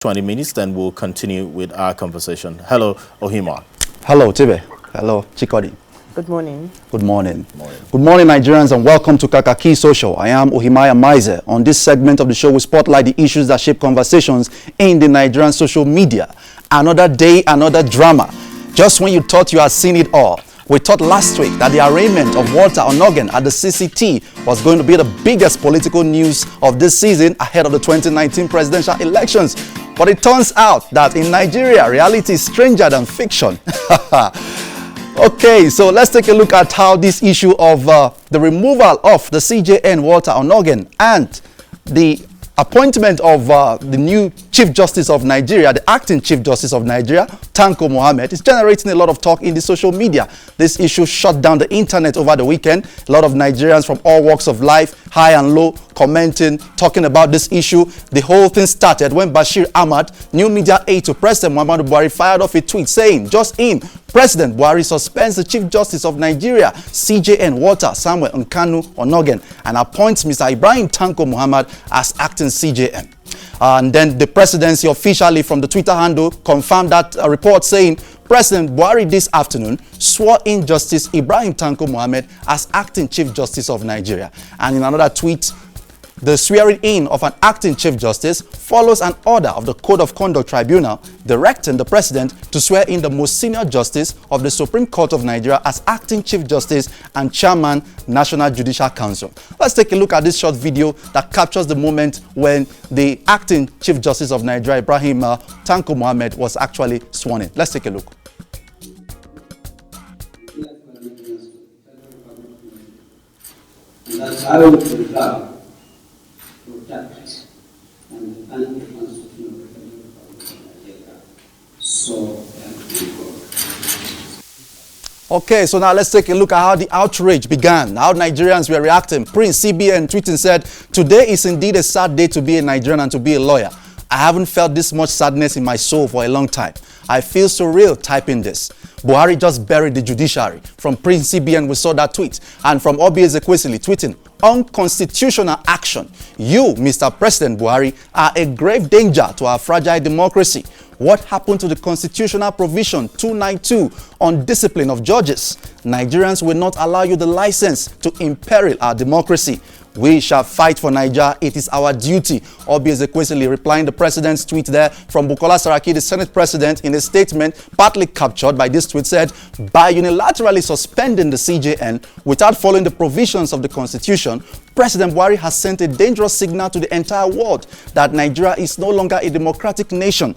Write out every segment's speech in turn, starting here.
20 minutes, then we'll continue with our conversation. Hello, Ohima. Hello, Tibe. Hello, Chikodi. Good morning. Good morning. Good morning, Nigerians, and welcome to Kakaaki Social. I am Ohimaya Maize. On this segment of the show, we spotlight the issues that shape conversations in the Nigerian social media. Another day, another drama. Just when you thought you had seen it all, we thought last week that the arraignment of Walter Onnoghen at the CCT was going to be the biggest political news of this season ahead of the 2019 presidential elections. But it turns out that in Nigeria, reality is stranger than fiction. Okay, so let's take a look at how this issue of the removal of the CJN Walter Onnoghen and the appointment of the new Chief Justice of Nigeria, the acting Chief Justice of Nigeria, Tanko Mohammed, is generating a lot of talk in the social media. This issue shut down the internet over the weekend. A lot of Nigerians from all walks of life, high and low, commenting, talking about this issue. The whole thing started when Bashir Ahmad, new media aide to President Muhammadu Buhari, fired off a tweet saying, just in, President Buhari suspends the Chief Justice of Nigeria, CJN Walter Samuel Onnoghen, and appoints Mr. Ibrahim Tanko Muhammad as acting CJN. And then the presidency officially from the Twitter handle confirmed that report saying President Buhari this afternoon swore in Justice Ibrahim Tanko Muhammad as acting Chief Justice of Nigeria. And in another tweet, the swearing in of an acting Chief Justice follows an order of the Code of Conduct Tribunal directing the President to swear in the most senior justice of the Supreme Court of Nigeria as acting Chief Justice and Chairman, National Judicial Council. Let's take a look at this short video that captures the moment when the acting Chief Justice of Nigeria, Ibrahim Tanko Muhammad, was actually sworn in. Let's take a look. That I will preserve, protect, and defend the Constitution of the Federal Republic of Nigeria. So help me God. Okay, so now let's take a look at how the outrage began, how Nigerians were reacting. Prince CBN tweeting said, "Today is indeed a sad day to be a Nigerian and to be a lawyer. I haven't felt this much sadness in my soul for a long time. I feel surreal typing this." Buhari just buried the judiciary. From Prince CBN, we saw that tweet. And from Obi Ezekwesili tweeting, "Unconstitutional action. You, Mr. President Buhari, are a grave danger to our fragile democracy. What happened to the constitutional provision 292 on discipline of judges? Nigerians will not allow you the license to imperil our democracy. We shall fight for Nigeria. It is our duty." Obi Ezekwesili replying the president's tweet there from Bukola Saraki, the Senate president, in a statement partly captured by this tweet said, "By unilaterally suspending the CJN without following the provisions of the Constitution, President Buhari has sent a dangerous signal to the entire world that Nigeria is no longer a democratic nation,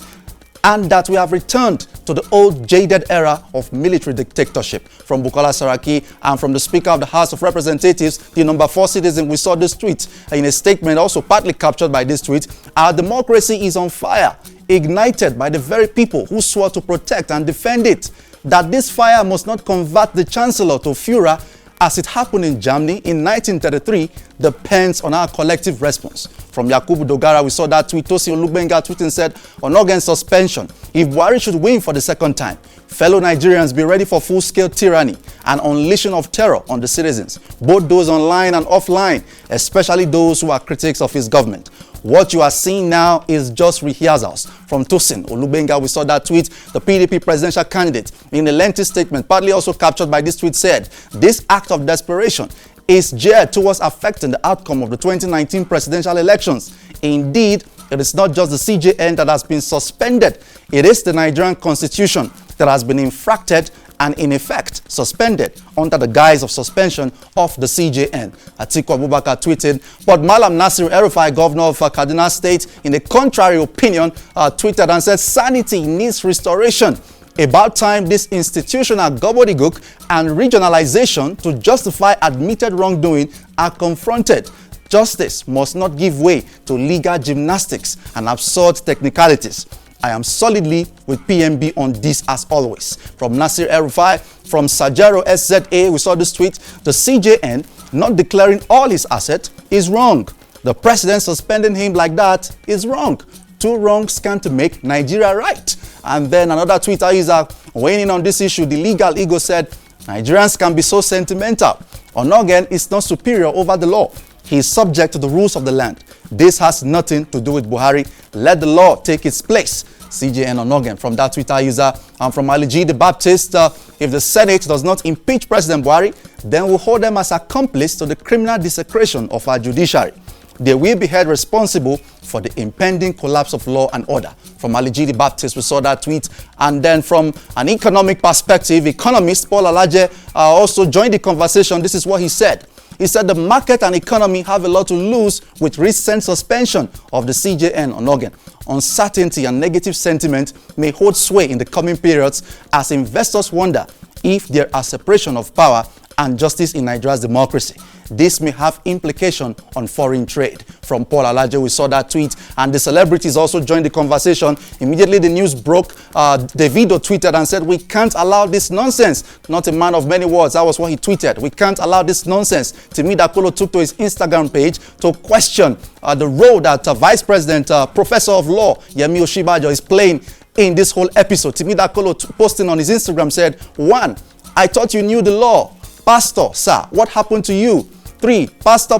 and that we have returned to the old jaded era of military dictatorship." From Bukola Saraki and from the Speaker of the House of Representatives, the number 4 citizen, we saw this tweet. In a statement also partly captured by this tweet, "Our democracy is on fire, ignited by the very people who swore to protect and defend it. That this fire must not convert the Chancellor to Führer, as it happened in Germany in 1933, depends on our collective response." From Yakubu Dogara, we saw that tweet. Tosin Olugbenga tweeting said, "Onnoghen suspension. If Buhari should win for the second time, fellow Nigerians, be ready for full-scale tyranny and unleashing of terror on the citizens, both those online and offline, especially those who are critics of his government. What you are seeing now is just rehearsals." From Tosin Olugbenga, we saw that tweet. The PDP presidential candidate, in a lengthy statement, partly also captured by this tweet, said, "This act of desperation is geared towards affecting the outcome of the 2019 presidential elections. Indeed, it is not just the CJN that has been suspended. It is the Nigerian Constitution that has been infracted and in effect suspended under the guise of suspension of the CJN." Atiku Abubakar tweeted, but Malam Nasir El-Rufai, governor of Kaduna State, in a contrary opinion, tweeted and said, "Sanity needs restoration. About time this institutional gobbledygook and regionalization to justify admitted wrongdoing are confronted. Justice must not give way to legal gymnastics and absurd technicalities. I am solidly with PMB on this as always." From Nasir El-Rufai, from Sajero SZA, we saw this tweet. "The CJN not declaring all his assets is wrong. The president suspending him like that is wrong. Two wrongs can't make Nigeria right." And then another Twitter user weighing in on this issue, the legal ego, said, "Nigerians can be so sentimental. Onnoghen is not superior over the law. He is subject to the rules of the land. This has nothing to do with Buhari. Let the law take its place. CJN Onnoghen from that Twitter user. And from Ali G. the Baptist, if the Senate does not impeach President Buhari, then we'll hold them as accomplice to the criminal desecration of our judiciary. They will be held responsible for the impending collapse of law and order. From Ali G. the Baptist, we saw that tweet. And then from an economic perspective, economist Paul Alaje also joined the conversation. This is what he said. He said the market and economy have a lot to lose with recent suspension of the CJN Onnoghen. Uncertainty and negative sentiment may hold sway in the coming periods as investors wonder if there are separation of power and justice in Nigeria's democracy. This may have implication on foreign trade. From Paul Alaje, we saw that tweet, and the celebrities also joined the conversation. Immediately the news broke, Davido tweeted and said, "We can't allow this nonsense." Not a man of many words, that was what he tweeted. "We can't allow this nonsense." Timi Dakolo took to his Instagram page to question the role that Vice President, Professor of Law, Yemi Oshibajo is playing in this whole episode. Timi Dakolo posting on his Instagram said, 1, "I thought you knew the law. Pastor, sir, what happened to you?" 3, "Pastor,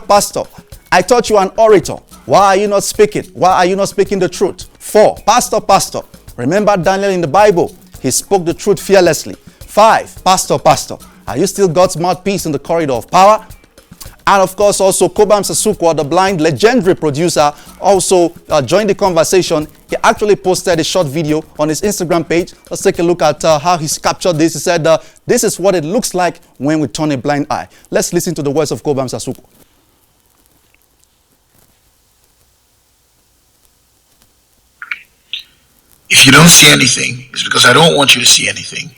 I thought you were an orator. Why are you not speaking? Why are you not speaking the truth?" 4, Pastor, remember Daniel in the Bible? He spoke the truth fearlessly. 5, Pastor, are you still God's mouthpiece in the corridor of power? And of course, also Kobam Sasukwa, the blind legendary producer, also joined the conversation. He actually posted a short video on his Instagram page. Let's take a look at how he's captured this. He said, "This is what it looks like when we turn a blind eye." Let's listen to the words of Kobam Sasukwa. If you don't see anything, it's because I don't want you to see anything.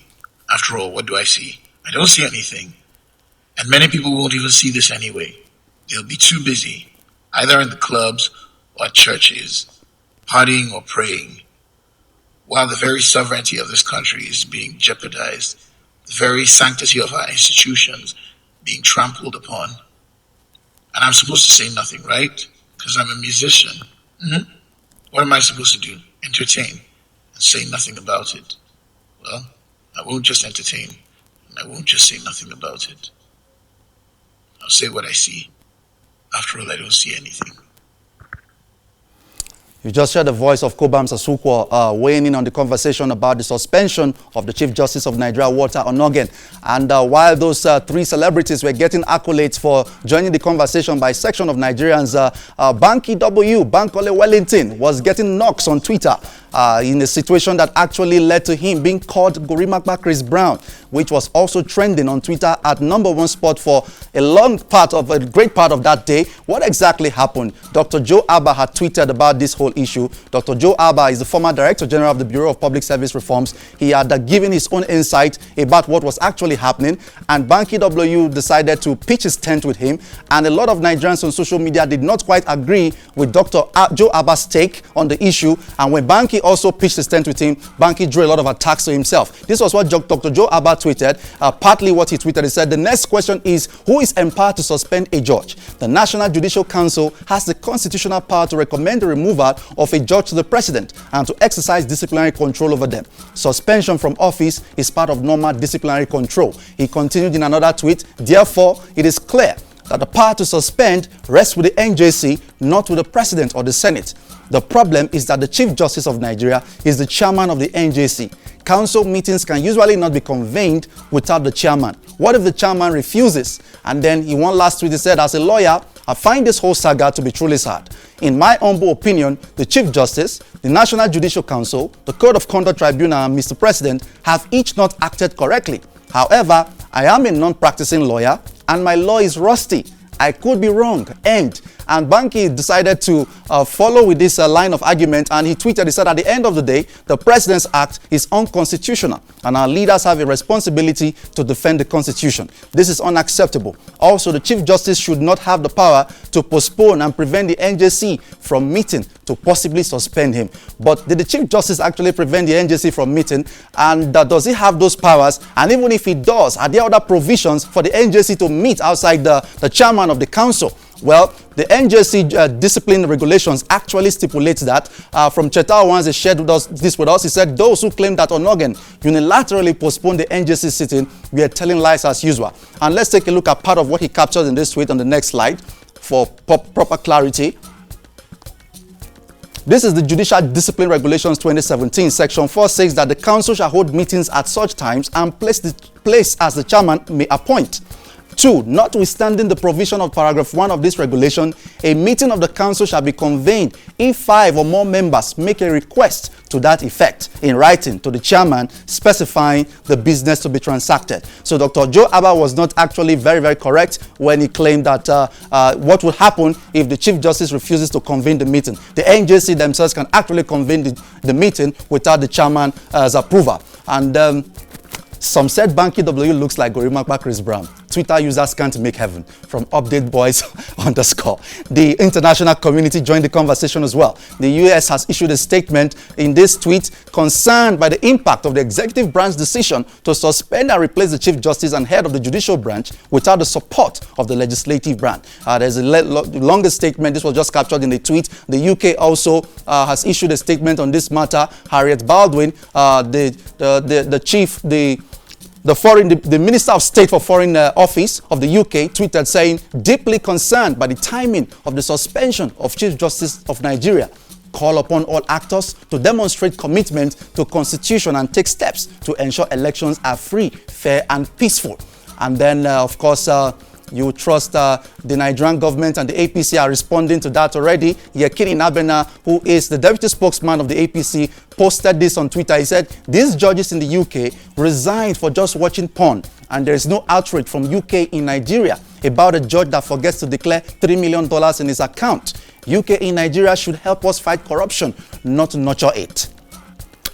After all, what do I see? I don't see anything. And many people won't even see this anyway. They'll be too busy, either in the clubs or at churches, partying or praying, while the very sovereignty of this country is being jeopardized, the very sanctity of our institutions being trampled upon. And I'm supposed to say nothing, right? Because I'm a musician. What am I supposed to do? Entertain and say nothing about it? Well, I won't just entertain, and I won't just say nothing about it. I'll say what I see. After all, I don't see anything. You just heard the voice of Kobam Sasukwa weighing in on the conversation about the suspension of the Chief Justice of Nigeria, Walter Onnoghen. And while those 3 celebrities were getting accolades for joining the conversation by a section of Nigerians, Banky W, Bankole Wellington, was getting knocks on Twitter in a situation that actually led to him being called Gorimakpa Chris Brown, which was also trending on Twitter at #1 spot for a great part of that day. What exactly happened? Dr. Joe Abba had tweeted about this whole issue. Dr. Joe Abba is the former Director General of the Bureau of Public Service Reforms. He had given his own insight about what was actually happening, and Banky W decided to pitch his tent with him, and a lot of Nigerians on social media did not quite agree with Dr. Joe Abba's take on the issue, and when Banky also pitched his tent with him, Banky drew a lot of attacks to himself. This was what Dr. Joe Abba tweeted, partly what he tweeted. He said, "The next question is, who is empowered to suspend a judge? The National Judicial Council has the constitutional power to recommend the removal of a judge to the president and to exercise disciplinary control over them. Suspension from office is part of normal disciplinary control." He continued in another tweet, "Therefore, it is clear that the power to suspend rests with the NJC, not with the president or the Senate. The problem is that the Chief Justice of Nigeria is the chairman of the NJC. Council meetings can usually not be convened without the chairman. What if the chairman refuses?" And then in one last tweet he said, "As a lawyer, I find this whole saga to be truly sad. In my humble opinion, the Chief Justice, the National Judicial Council, the Code of Conduct Tribunal, and Mr. President have each not acted correctly. However, I am a non-practicing lawyer and my law is rusty. I could be wrong." End. And Banky decided to follow with this line of argument, and he tweeted, he said, "At the end of the day, the President's Act is unconstitutional, and our leaders have a responsibility to defend the Constitution. This is unacceptable. Also, the Chief Justice should not have the power to postpone and prevent the NJC from meeting to possibly suspend him." But did the Chief Justice actually prevent the NJC from meeting? And does he have those powers? And even if he does, are there other provisions for the NJC to meet outside the chairman of the council? Well, the NJC discipline regulations actually stipulates that. From Chetao, once he shared this with us, he said those who claim that Onnoghen unilaterally postponed the NJC sitting, we are telling lies as usual. And let's take a look at part of what he captured in this tweet on the next slide for proper clarity. This is the Judicial Discipline Regulations 2017. Section 4 says that the council shall hold meetings at such times and place as the chairman may appoint. 2. Notwithstanding the provision of paragraph 1 of this regulation, a meeting of the council shall be convened if 5 or more members make a request to that effect in writing to the chairman specifying the business to be transacted. So Dr. Joe Abba was not actually very correct when he claimed that what will happen if the Chief Justice refuses to convene the meeting. The NJC themselves can actually convene the meeting without the chairman's approval. And some said Banky W looks like Gorimapa Chris Brown. Twitter users can't make heaven. From Update Boys _ The international community joined the conversation as well. The US has issued a statement in this tweet concerned by the impact of the executive branch decision to suspend and replace the Chief Justice and head of the judicial branch without the support of the legislative branch. There's a longer statement. This was just captured in a tweet. The UK also has issued a statement on this matter. Harriet Baldwin, the Minister of State for Foreign Office of the UK tweeted saying, deeply concerned by the timing of the suspension of Chief Justice of Nigeria. Call upon all actors to demonstrate commitment to Constitution and take steps to ensure elections are free, fair and peaceful. And then, of course, you trust the Nigerian government and the APC are responding to that already. Yekini Nabena, who is the deputy spokesman of the APC, posted this on Twitter. He said, these judges in the UK resigned for just watching porn, and there is no outrage from UK in Nigeria about a judge that forgets to declare $3 million in his account. UK in Nigeria should help us fight corruption, not nurture it.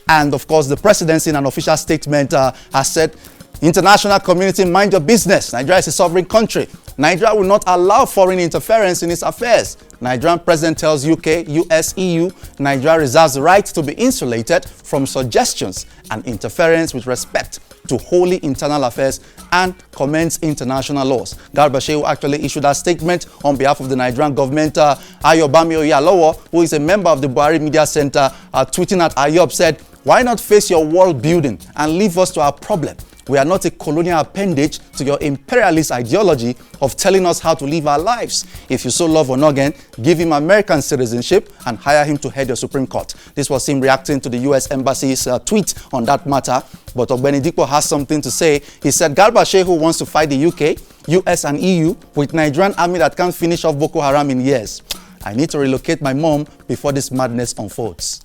And of course, the presidency in an official statement has said, international community, mind your business. Nigeria is a sovereign country. Nigeria will not allow foreign interference in its affairs. Nigerian president tells UK, US, EU, Nigeria reserves the right to be insulated from suggestions and interference with respect to wholly internal affairs and commends international laws. Garba Shehu actually issued that statement on behalf of the Nigerian government. Ayobami Oyalowo, who is a member of the Buhari Media Center, tweeting at Ayob, said, why not face your world building and leave us to our problem? We are not a colonial appendage to your imperialist ideology of telling us how to live our lives. If you so love Onnoghen, give him American citizenship and hire him to head your Supreme Court. This was him reacting to the US Embassy's tweet on that matter. But Benedicto has something to say. He said, Garba Shehu wants to fight the UK, US and EU with Nigerian army that can't finish off Boko Haram in years. I need to relocate my mom before this madness unfolds.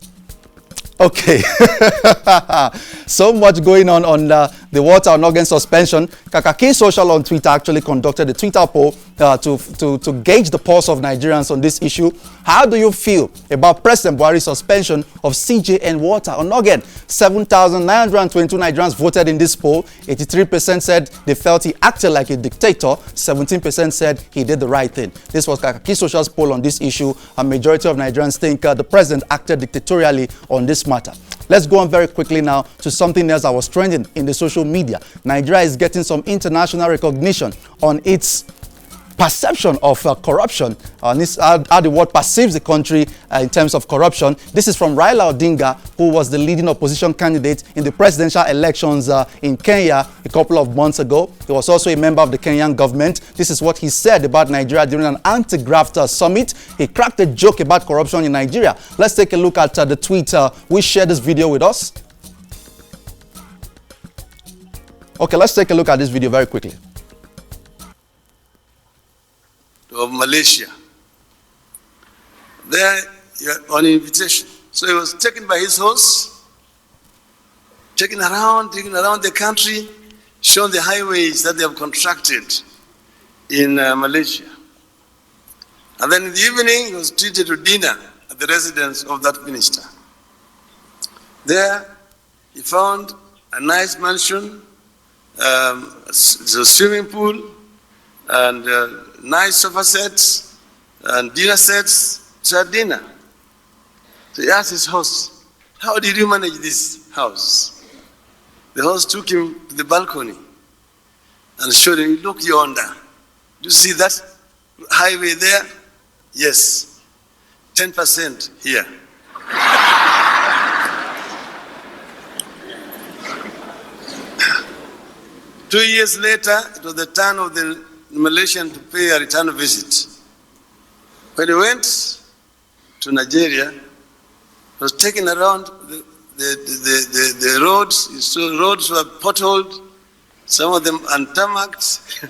Okay, so much going on the Walter Onnoghen suspension. Kakaaki Social on Twitter actually conducted a Twitter poll to gauge the pulse of Nigerians on this issue. How do you feel about President Buhari's suspension of CJN Walter Onnoghen? 7,922 Nigerians voted in this poll. 83% said they felt he acted like a dictator. 17% said he did the right thing. This was Kakaaki Social's poll on this issue. A majority of Nigerians think the president acted dictatorially on this matter. Let's go on very quickly now to something else that was trending in the social media. Nigeria is getting some international recognition on its perception of corruption, how the world perceives the country in terms of corruption. This is from Raila Odinga, who was the leading opposition candidate in the presidential elections in Kenya a couple of months ago. He was also a member of the Kenyan government. This is what he said about Nigeria during an anti-graft summit. He cracked a joke about corruption in Nigeria. Let's take a look at the tweet. We share this video with us. Okay, let's take a look at this video very quickly. Of Malaysia. There, on invitation. So he was taken by his horse, taken around the country, shown the highways that they have constructed in Malaysia. And then in the evening, he was treated to dinner at the residence of that minister. There, he found a nice mansion, a swimming pool, and nice sofa sets and dinner sets. So at dinner, so he asked his host, how did you manage this house? The host took him to the balcony and showed him, look yonder. Do you see that highway there? Yes, 10% here. Two years later, it was the turn of the Malaysian to pay a return visit. When he went to Nigeria, was taken around the roads. So roads were potholed, some of them untarmacked,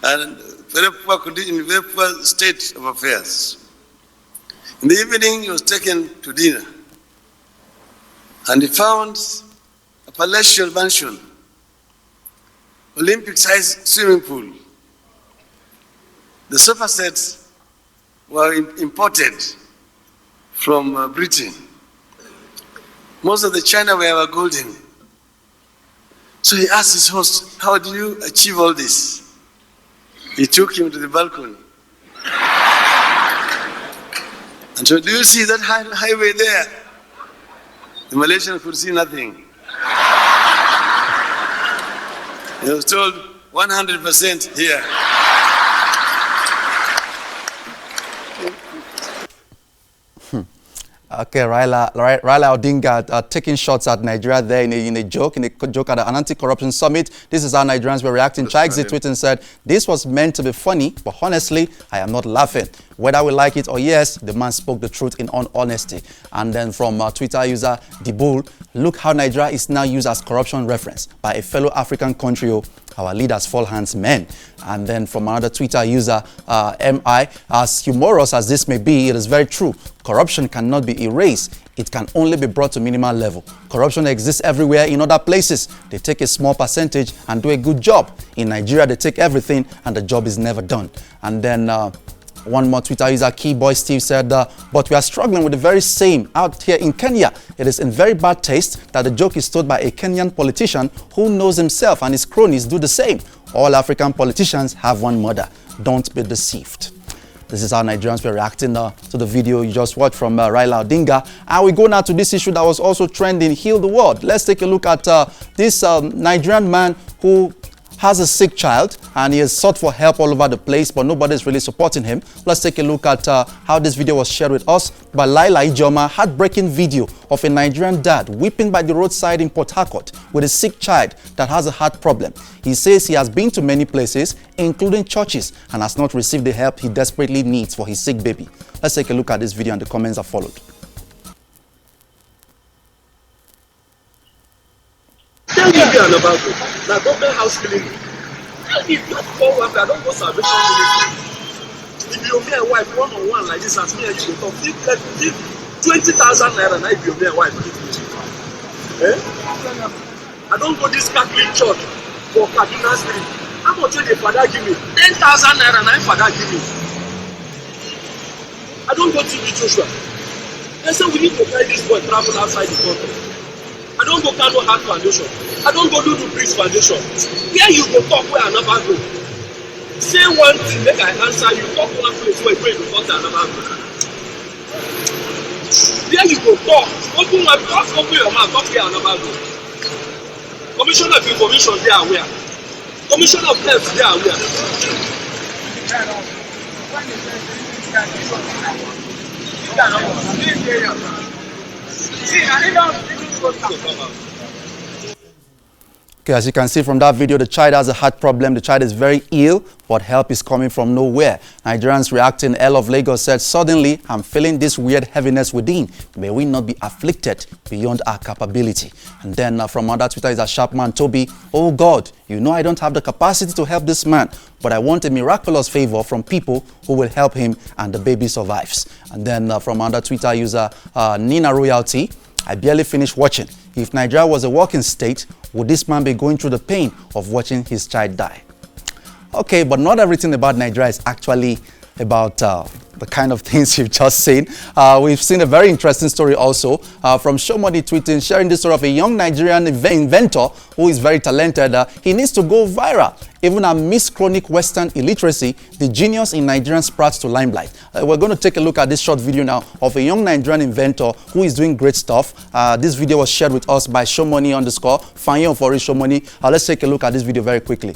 and very poor condition, very poor state of affairs. In the evening, he was taken to dinner, and he found a palatial mansion, Olympic-sized swimming pool. The sofa sets were imported from Britain. Most of the chinaware were golden. So he asked his host, how do you achieve all this? He took him to the balcony. And so, do you see that highway there? The Malaysian could see nothing. He was told 100% here. Okay, Raila Odinga taking shots at Nigeria there in a joke at an anti-corruption summit. This is how Nigerians were reacting. Chaigzi tweeted and said, this was meant to be funny, but honestly, I am not laughing. Whether we like it or yes, the man spoke the truth in all honesty. And then from Twitter user Dibul, look how Nigeria is now used as corruption reference by a fellow African country. Our leaders fall hands men. And then from another Twitter user, MI, as humorous as this may be, it is very true. Corruption cannot be erased. It can only be brought to minimal level. Corruption exists everywhere in other places. They take a small percentage and do a good job. In Nigeria, they take everything and the job is never done. And then one more Twitter user, Keyboy Steve, said, but we are struggling with the very same out here in Kenya. It is in very bad taste that the joke is told by a Kenyan politician who knows himself and his cronies do the same. All African politicians have one mother. Don't be deceived. This is how Nigerians were reacting to the video you just watched from Raila Odinga. And we go now to this issue that was also trending, Heal the World. Let's take a look at this Nigerian man who has a sick child and he has sought for help all over the place, but nobody's really supporting him. Let's take a look at how this video was shared with us by Laila Ijoma. Heartbreaking video of a Nigerian dad weeping by the roadside in Port Harcourt with a sick child that has a heart problem. He says he has been to many places, including churches, and has not received the help he desperately needs for his sick baby. Let's take a look at this video and the comments that followed. Tell me again about it. Now, government house clinic. If not for one, I don't go salvation ministry. If you me and wife one-on-one like this, as me and you go talk, give 20,000 naira, now if you me and wife give me. Eh? I don't go this Catholic church for Kaduna Street. How much will the father give me? 10,000 naira, now father give me. I don't go to the Joshua. They say we need to carry this boy travel outside the country. I don't go Kano Heart Foundation. I don't go do the Priest Foundation. Here you go talk where I never go. Say one thing, make I answer you. Talk one place where you go talk I never go. Here you go talk. Open your mouth, talk where I never go. Commissioner of Information, they are aware. Commissioner of Health, they are aware. Okay, as you can see from that video, the child has a heart problem. The child is very ill, but help is coming from nowhere. Nigerians reacting. El of Lagos said, suddenly, I'm feeling this weird heaviness within. May we not be afflicted beyond our capability. And then from other Twitter is a sharp man, Toby. Oh God, you know I don't have the capacity to help this man, but I want a miraculous favor from people who will help him and the baby survives. And then from other Twitter user, Nina Royalty, I barely finished watching. If Nigeria was a working state, would this man be going through the pain of watching his child die? Okay, but not everything about Nigeria is actually about the kind of things you've just seen. We've seen a very interesting story also from Shomodi tweeting, sharing the story of a young Nigerian inventor who is very talented. He needs to go viral. Even amidst chronic Western illiteracy, the genius in Nigerian sprouts to limelight. We're going to take a look at this short video now of a young Nigerian inventor who is doing great stuff. This video was shared with us by Shomoni_ Fanyo for Shomoni. Let's take a look at this video very quickly.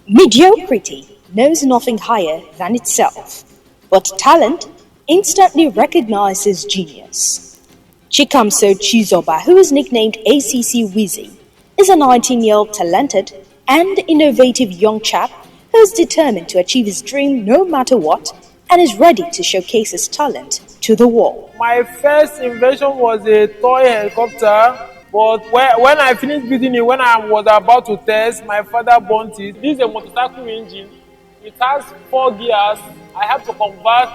Mediocrity knows nothing higher than itself, but talent instantly recognizes genius. Chikamso Chizoba, who is nicknamed ACC Wheezy, is a 19-year-old talented and innovative young chap who's determined to achieve his dream no matter what and is ready to showcase his talent to the world. My first invention was a toy helicopter, but when I finished building it, when I was about to test, my father burnt it. This is a motorcycle engine. It has 4 gears. I have to convert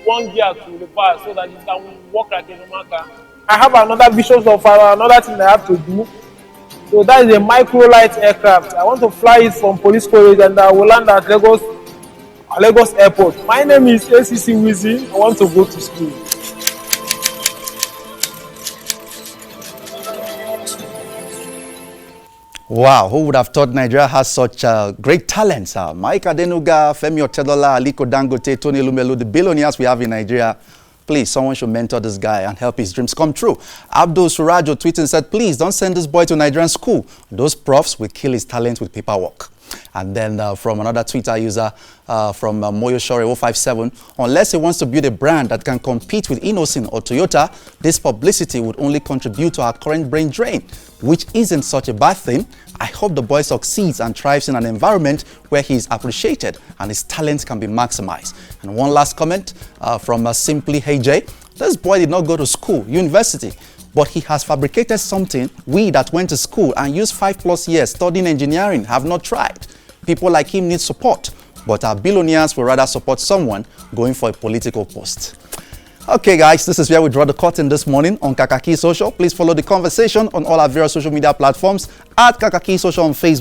1 gear to reverse so that it can work like a normal car. I have another vision of another thing I have to do. So that is a micro-light aircraft. I want to fly it from Police College and I will land at Lagos Airport. My name is ACC Wizzy. I want to go to school. Wow, who would have thought Nigeria has such great talents? Mike Adenuga, Femi Otedola, Aliko Dangote, Tony Lumelu, the billionaires we have in Nigeria. Please, someone should mentor this guy and help his dreams come true. Abdul Surajo tweeted and said, please don't send this boy to Nigerian school. Those profs will kill his talent with paperwork. And then from another Twitter user from Moyo Shore 057, unless he wants to build a brand that can compete with Innocent or Toyota, this publicity would only contribute to our current brain drain, which isn't such a bad thing. I hope the boy succeeds and thrives in an environment where he is appreciated and his talents can be maximized. And one last comment from Simply Hey Jay. This boy did not go to school, university, but he has fabricated something we that went to school and used 5+ years studying engineering have not tried. People like him need support, but our billionaires will rather support someone going for a political post. Okay, guys, this is where we draw the curtain this morning on Kakaaki Social. Please follow the conversation on all our various social media platforms at Kakaaki Social on Facebook.